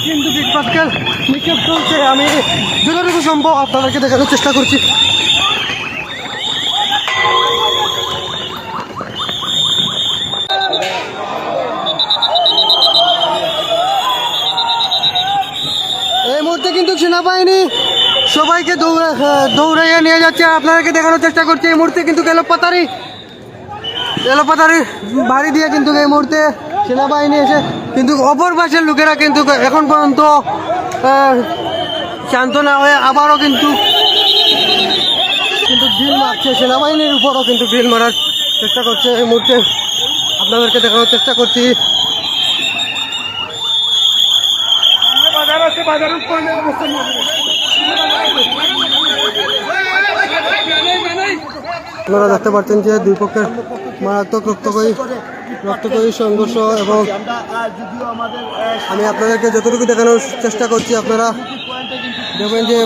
কিন্তু বিগ নিক্ষেপ চলছে। আমি যতটুকু সম্ভব আপনাদেরকে দেখানোর চেষ্টা করছি। এই মুহূর্তে কিন্তু সেনাবাহিনী সবাইকে দৌড়াইয়া নিয়ে যাচ্ছে। আপনাদেরকে দেখানোর চেষ্টা করছি। এই মুহূর্তে কিন্তু এলোপাতারি বাড়ি দিয়ে কিন্তু এই মুহূর্তে সেনাবাহিনী এসে কিন্তু অপর পাশের লোকেরা কিন্তু এখন পর্যন্ত শান্ত না হয়ে আবারও কিন্তু ঢিল মারছে। সেনাবাহিনীর উপরও কিন্তু ঢিল মারার চেষ্টা করছে। এই মুহূর্তে আপনাদেরকে দেখানোর চেষ্টা করছি। আপনারা দেখতে পাচ্ছেন যে দুই পক্ষের মারাত্মক রক্তক্ষয়ী সংঘর্ষ এবং আমি আপনাদেরকে যতটুকু দেখানোর চেষ্টা করছি আপনারা দেখবেন যে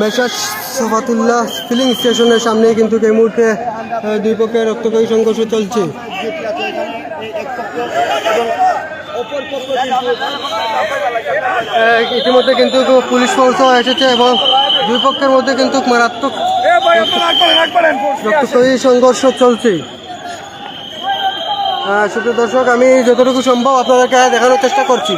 মেসাজ সফাতুল্লাহ ফিলিং স্টেশনের সামনে কিন্তু এই মুহূর্তে দুই পক্ষের রক্তক্ষয়ী সংঘর্ষ চলছে। ইতিমধ্যে কিন্তু পুলিশ ফোর্সও এসেছে এবং দুই পক্ষের মধ্যে কিন্তু মারাত্মক রক্তক্ষয়ী সংঘর্ষ চলছে। সুপ্রিয় দর্শক, আমি যতটুকু সম্ভব আপনাদেরকে দেখানোর চেষ্টা করছি।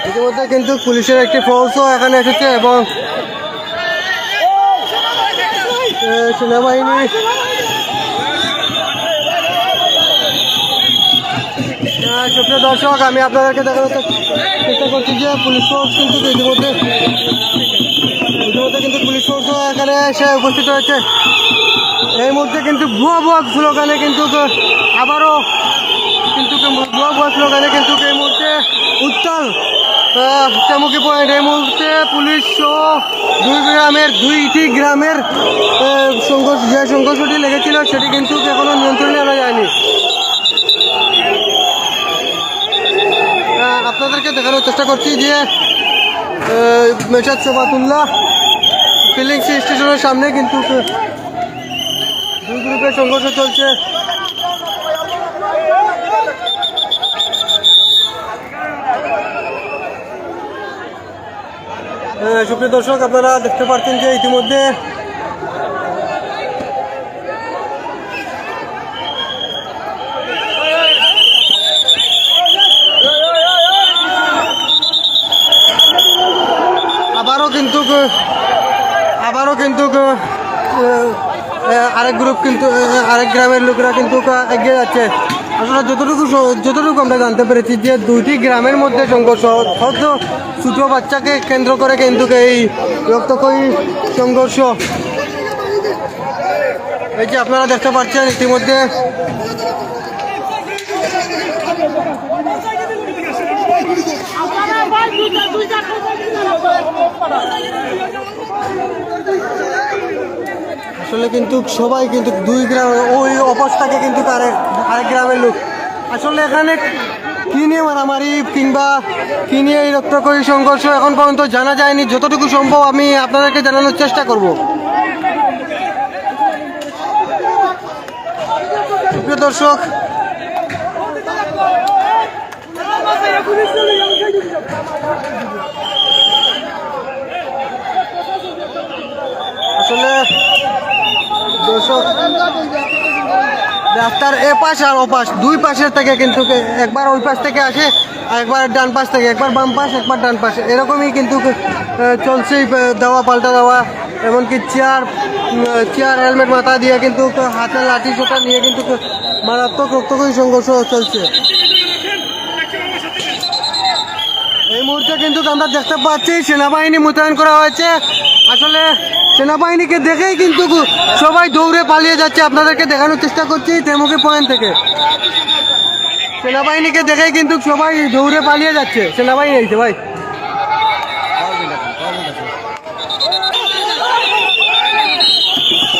ইতিমধ্যে কিন্তু পুলিশের একটি ফোর্সও এখানে এসেছে এবং সেনাবাহিনী সুপ্রিয় দর্শক, আমি আপনাদেরকে দেখানোর চেষ্টা করছি যে পুলিশ ফোর্স কিন্তু ইতিমধ্যে কিন্তু পুলিশ ফোর্সও এখানে এসে উপস্থিত হয়েছে। এই মুহূর্তে কিন্তু ভুয়া স্লোগানে কিন্তু আবারও কিন্তু ভুয়া স্লোগানে কিন্তু এই মুহূর্তে উত্তাল চামুকি পয়েন্ট। এই মুহূর্তে পুলিশ সহ দুইটি গ্রামের যে সংঘর্ষটি লেগেছিল সেটি কিন্তু এখনো নিয়ন্ত্রণে আনা যায়নি। আপনাদেরকে দেখানোর চেষ্টা করছি যে মেসাজ সফাতুল্লাহ ফিলিং স্টেশনের সামনে কিন্তু দুই গ্রুপের সংঘর্ষ চলছে। সুপ্রিয় দর্শক, আপনারা দেখতে পাচ্ছেন যে ইতিমধ্যে আবারও কিন্তু আরেক গ্রুপ কিন্তু আরেক গ্রামের লোকেরা কিন্তু এগিয়ে যাচ্ছে। আসলে যতটুকু আমরা জানতে পেরেছি যে দুইটি গ্রামের মধ্যে সংঘর্ষ, হয়তো ছোটো বাচ্চাকে কেন্দ্র করে কিন্তু এই রক্তক্ষয়ী সংঘর্ষ। এই যে আপনারা দেখতে পাচ্ছেন ইতিমধ্যে আসলে কিন্তু সবাই কিন্তু দুই গ্রাম ওই অবস্থাকে কিন্তু আরেক গ্রামের লোক। আসলে এখানে কি নিয়ে মারামারি কিংবা কি নিয়ে এই রক্তক্ষয়ী সংঘর্ষ এখন পর্যন্ত জানা যায়নি। যতটুকু সম্ভব আমি আপনাদেরকে জানানোর চেষ্টা করব। প্রিয় দর্শক, আসলে দর্শক রাস্তার এ পাশ আর ও পাশ দুই পাশের থেকে কিন্তু একবার ওই পাশ থেকে আসে, একবার ডান পাশ থেকে, একবার বাম পাশ একবার ডান পাশ, এরকমই কিন্তু চলছেই দেওয়া পাল্টা দেওয়া। এমনকি চেয়ার হেলমেট মাথা দিয়ে কিন্তু হাতে লাঠি ছোটা নিয়ে কিন্তু মারাত্মক রক্তক্ষয়ী সংঘর্ষ চলছে। এই মুহূর্তে কিন্তু আমরা দেখতে পাচ্ছি সেনাবাহিনী মোতায়েন করা হয়েছে। আসলে সেনাবাহিনীকে দেখেই কিন্তু সবাই দৌড়ে পালিয়ে যাচ্ছে। আপনাদেরকে দেখানোর চেষ্টা করছি টেমুকি পয়েন্ট থেকে। সেনাবাহিনীকে দেখেই কিন্তু সবাই দৌড়ে পালিয়ে যাচ্ছে। সেনাবাহিনী এইছে ভাই,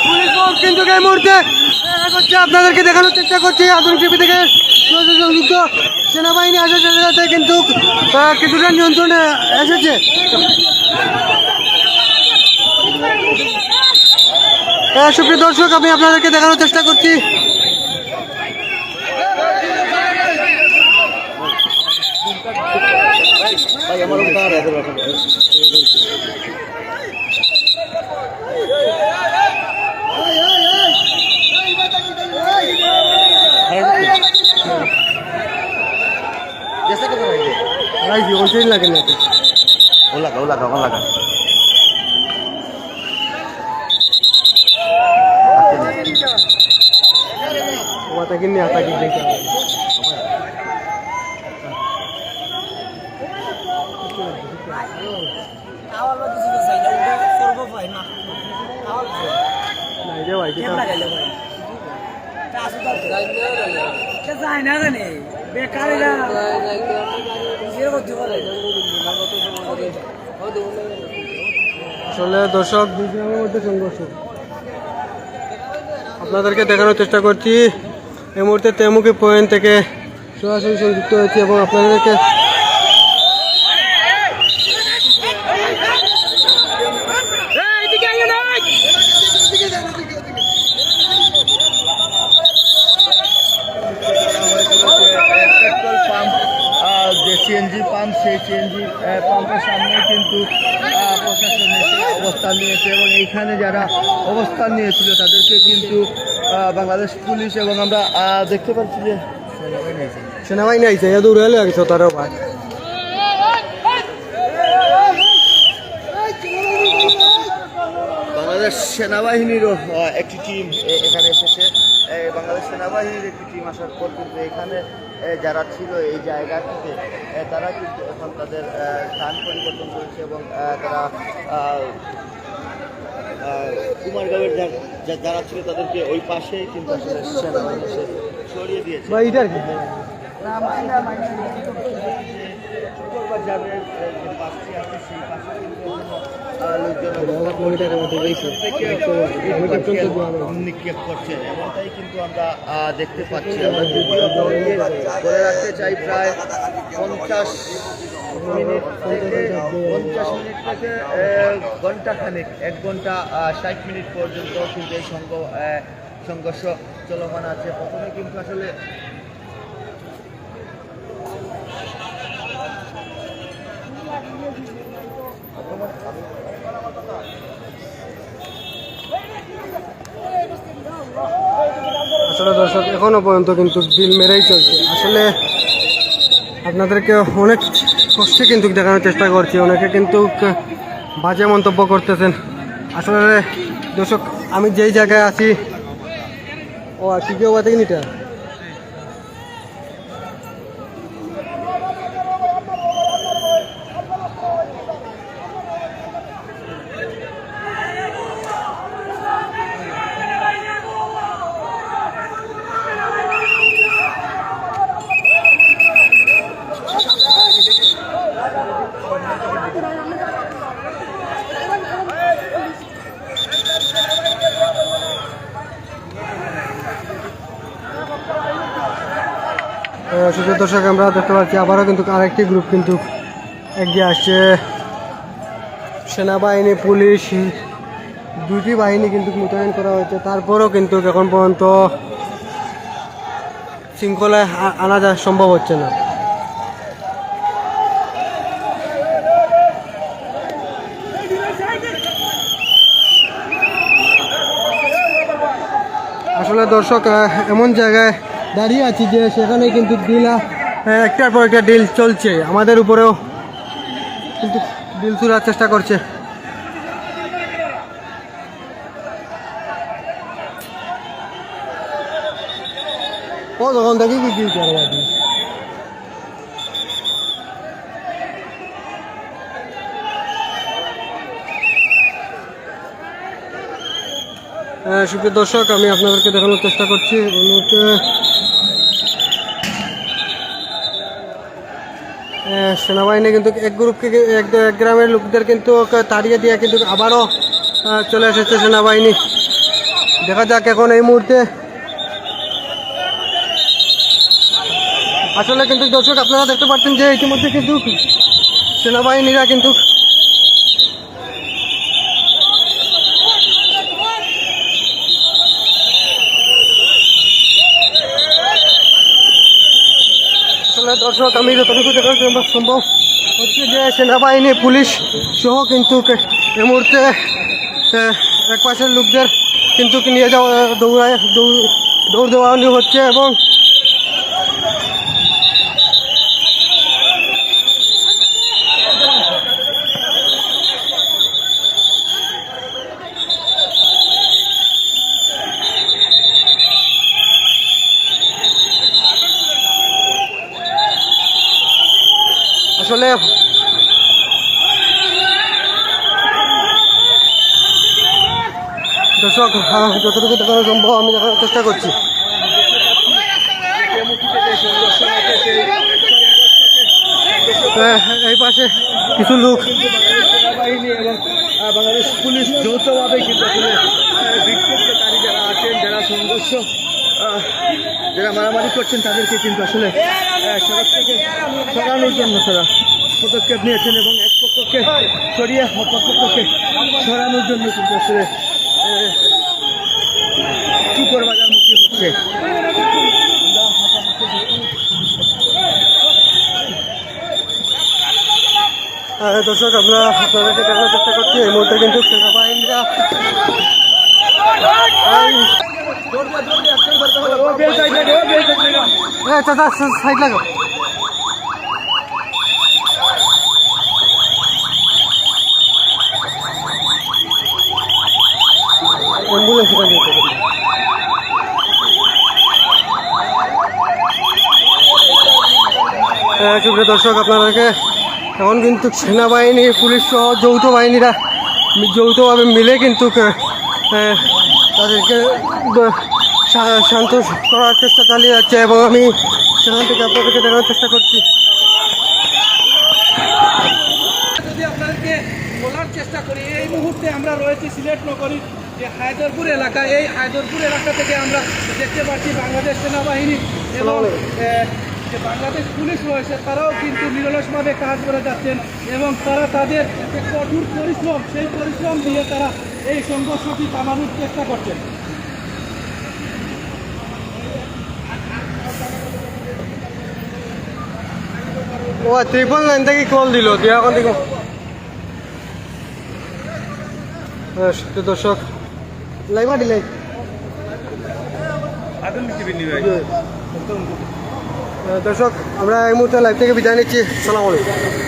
পুলিশ ফোর্স কিন্তু এই মুহূর্তে হচ্ছে আপনাদেরকে দেখানোর চেষ্টা করছি। আধুনিক টিভি থেকে সংযুক্ত সেনাবাহিনী আসার সাথে সাথে কিন্তু কিছুটা নিয়ন্ত্রণে এসেছে। সুপ্রিয় দর্শক, আমি আপনাদেরকে দেখানোর চেষ্টা করছি। লাগে না কিনে আটা কিনে আসলে দর্শক দুই গ্রামের মধ্যে সংঘর্ষ আপনাদেরকে দেখানোর চেষ্টা করছি। এই মুহূর্তে তেমুখী পয়েন্ট থেকে সরাসরি সংযুক্ত হয়েছে এবং আপনাদেরকে সিএনজি পাম্প, সেই সিএনজি পাম্পের সামনে কিন্তু প্রশাসন এসে অবস্থান নিয়েছে এবং এইখানে যারা অবস্থান নিয়েছিল তাদেরকে কিন্তু বাংলাদেশ পুলিশ এবং আমরা দেখতে পাচ্ছি যে সেনাবাহিনী আইছে দৌড়ে লাগছে তারও ভাই বাংলাদেশ সেনাবাহিনীরও একটি টিম এখানে এসেছে। বাংলাদেশ সেনাবাহিনীর একটি টিম আসার পর কিন্তু এখানে যারা ছিল এই জায়গাটিতে তারা কিন্তু এখন তাদের স্থান পরিবর্তন করেছে এবং তারা কুমারগাঁওয়ের যারা ছিল তাদেরকে ওই পাশেই কিন্তু আসলে সেনাবাহিনী এসে সরিয়ে দিয়েছে। যাদের যে পাশটি আছে সেই পাশে নিক্ষেপ করছে এমনটাই কিন্তু আমরা দেখতে পাচ্ছি। আমরা যদিও বলে রাখতে চাই প্রায় 50 মিনিট থেকে ঘন্টাখানেক 1 ঘন্টা 60 মিনিট পর্যন্ত কিন্তু এই সংঘর্ষ চলমান আছে। প্রথমে কিন্তু আসলে আসলে দর্শক এখনো পর্যন্ত কিন্তু ডিল মেরেই চলছে। আসলে আপনাদেরকে অনেক কষ্টে কিন্তু দেখানোর চেষ্টা করছি। অনেকে কিন্তু বাজে মন্তব্য করতেছেন। আসলে দর্শক আমি যেই জায়গায় আছি ও আর কি কেউ বাতে নিটা সুযোগ দর্শক আমরা দেখতে পাচ্ছি আবারও কিন্তু আরেকটি গ্রুপ কিন্তু এগিয়ে আসছে। সেনাবাহিনী পুলিশ দুটি বাহিনী কিন্তু মোতায়েন করা হয়েছে, তারপরেও কিন্তু এখন পর্যন্ত শৃঙ্খলায় আনা যা সম্ভব হচ্ছে না। আসলে দর্শক এমন জায়গায় দাঁড়িয়ে আছি যে সেখানে কিন্তু ডিল একটার পর একটা ডিল চলছে। আমাদের উপরেও কিন্তু ডিল তোলার চেষ্টা করছে। ও তখন দেখি কি ডিল করবো সুপ্রিয় দর্শক আমি আপনাদেরকে দেখানোর চেষ্টা করছি। সেনাবাহিনী কিন্তু এক গ্রুপকে এক গ্রামের লোকদের কিন্তু তাড়িয়ে দিয়ে কিন্তু আবারও চলে এসেছে সেনাবাহিনী। দেখা যাক এখন এই মুহূর্তে। আসলে কিন্তু দর্শক আপনারা দেখতে পাচ্ছেন যে ইতিমধ্যে কিন্তু সেনাবাহিনীরা কিন্তু আসলে দর্শক আমি যতটুকু দেখার সম্ভব হচ্ছে যে সেনাবাহিনী পুলিশ সহ কিন্তু এই মুহূর্তে এক পাশের লোকদের কিন্তু নিয়ে যাওয়া দৌড় দেওয়ানো হচ্ছে এবং আসলে দর্শক যতটুকু দেখানো সম্ভব আমি দেখানোর চেষ্টা করছি। এই পাশে কিছু লোক সেনাবাহিনী এবং বাংলাদেশ পুলিশ যৌথভাবে কিন্তু আসলে বিক্ষোভকারী যারা আছেন, যারা সংঘর্ষ যারা মারামারি করছেন তাদেরকে কিন্তু আসলে সড়ক থেকে সরানোর জন্য তারা পদক্ষেপ নিয়েছেন এবং এক পক্ষকে সরিয়ে অপর পক্ষকে সরানোর জন্য কিন্তু আসলে চুকর বাজার মুখী হচ্ছে। দর্শক আমরা আপনাদেরকে দেখানোর চেষ্টা করছি এই মুহূর্তে কিন্তু সেনাবাহিনীরা চাচা সাইড লাগো। অ্যাম্বুলেন্স সুপ্রিয় দর্শক আপনাদেরকে এখন কিন্তু সেনাবাহিনী পুলিশ সহ যৌথ বাহিনীরা যৌথভাবে মিলে কিন্তু তাদেরকে শান্ত করার চেষ্টা চালিয়ে যাচ্ছে এবং আমি সেখান থেকে আপনাদেরকে দেখানোর চেষ্টা করছি। যদি আপনাদেরকে বলার চেষ্টা করি, এই মুহূর্তে আমরা রয়েছি সিলেট নগরীর যে হায়দরপুর এলাকা। এই হায়দরপুর এলাকা থেকে আমরা দেখতে পাচ্ছি বাংলাদেশ সেনাবাহিনী এবং যে বাংলাদেশ পুলিশ রয়েছে তারাও কিন্তু নিরলসভাবে কাজ করে যাচ্ছেন এবং তারা তাদের যে কঠোর পরিশ্রম সেই পরিশ্রম দিয়ে তারা এই সংঘর্ষটি থামানোর চেষ্টা করছেন। ও 999 থেকে কল দিল দিয়া এখন দেখো। দর্শক লাইভা দিলাই দর্শক আমরা এই মুহূর্তে লাইভ থেকে বিদায় নিচ্ছি। সালাম আলাইকুম।